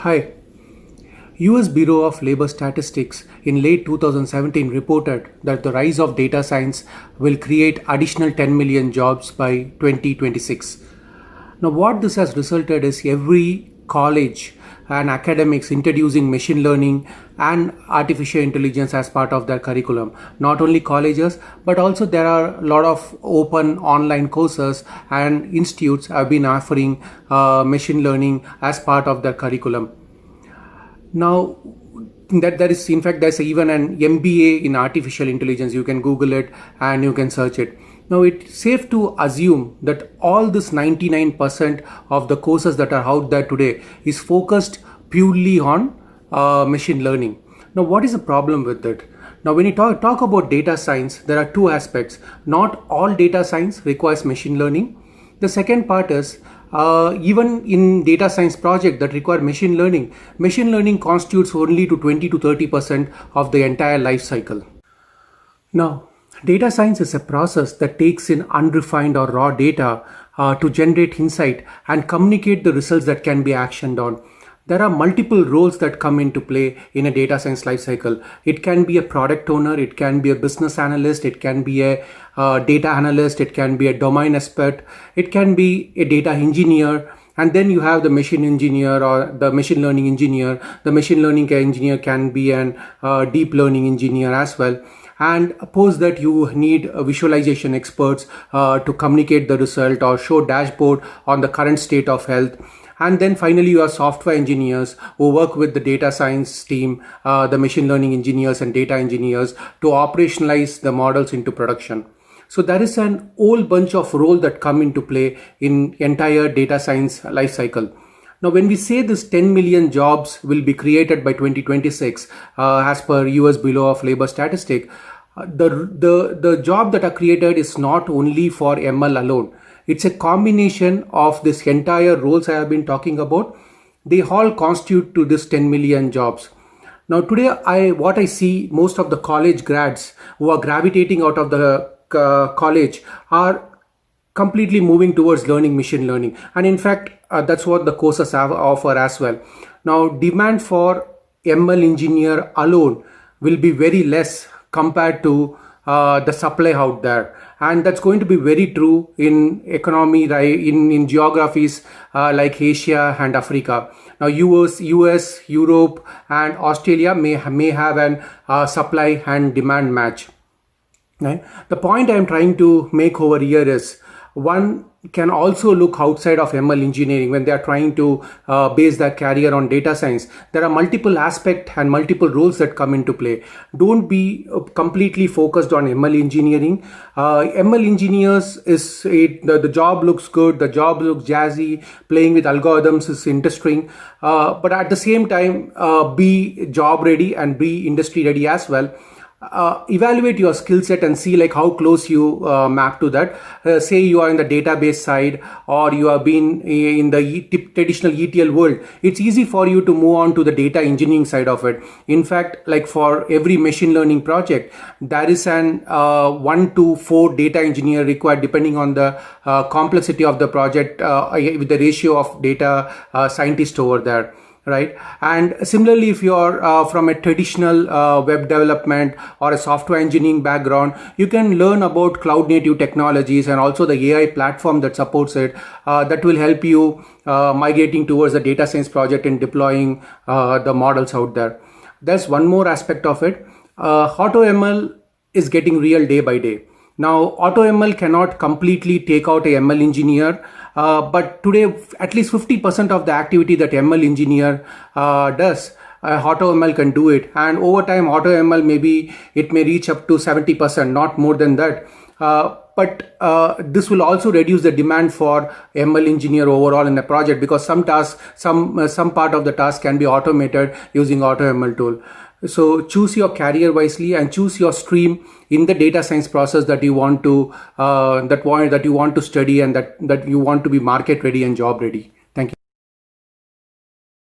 Hi. US Bureau of Labor Statistics in late 2017 reported that the rise of data science will create additional 10 million jobs by 2026. Now, what this has resulted is every college and academics introducing machine learning and artificial intelligence as part of their curriculum. Not only colleges, but also there are a lot of open online courses and institutes have been offering machine learning as part of their curriculum. Now, there is, in fact, there's even an MBA in artificial intelligence. You can Google it and you can search it. Now, it's safe to assume that all this 99% of the courses that are out there today is focused purely on machine learning. Now, what is the problem with it? Now, when you talk about data science, there are two aspects. Not all data science requires machine learning. The second part is even in data science project that require machine learning constitutes only to 20 to 30% of the entire life cycle. Now, data science is a process that takes in unrefined or raw data to generate insight and communicate the results that can be actioned on. There are multiple roles that come into play in a data science lifecycle. It can be a product owner, it can be a business analyst, it can be a data analyst, it can be a domain expert, it can be a data engineer, and then you have the machine engineer or the machine learning engineer. The machine learning engineer can be an deep learning engineer as well. And suppose that you need visualization experts to communicate the result or show dashboard on the current state of health. And then finally, you have software engineers who work with the data science team, the machine learning engineers and data engineers to operationalize the models into production. So there is an whole bunch of roles that come into play in entire data science life cycle. Now, when we say this 10 million jobs will be created by 2026, as per US Bureau of Labor Statistics, the job that are created is not only for ML alone. It's a combination of this entire roles I have been talking about. They all constitute to this 10 million jobs. Now today, what I see most of the college grads who are gravitating out of the college are completely moving towards learning machine learning. And in fact, that's what the courses offer as well. Now, demand for ML engineer alone will be very less compared to the supply out there. And that's going to be very true in economy, right? In geographies like Asia and Africa. Now, US, Europe, and Australia may have an supply and demand match. Right? The point I'm trying to make over here is one can also look outside of ML engineering when they are trying to base their career on data science. There are multiple aspects and multiple roles that come into play. Don't be completely focused on ML engineering. ML engineers the job looks good, the job looks jazzy, playing with algorithms is interesting, but at the same time, be job ready and be industry ready as well. Evaluate your skill set and see like how close you map to that. Say you are in the database side or you have been in the traditional ETL world. It's easy for you to move on to the data engineering side of it. In fact, like for every machine learning project, there is an 1 to 4 data engineer required depending on the complexity of the project with the ratio of data scientists over there. Right. And similarly, if you're from a traditional web development or a software engineering background, you can learn about cloud native technologies and also the AI platform that supports it. That will help you migrating towards the data science project and deploying the models out there. There's one more aspect of it. AutoML is getting real day by day. Now, AutoML cannot completely take out a ML engineer, but today at least 50% of the activity that ML engineer does, AutoML can do it. And over time, AutoML maybe it may reach up to 70%, not more than that. But this will also reduce the demand for ML engineer overall in the project because some tasks, some part of the task can be automated using AutoML tool. So choose your career wisely and choose your stream in the data science process that you want to that you want to study and that you want to be market ready and job ready.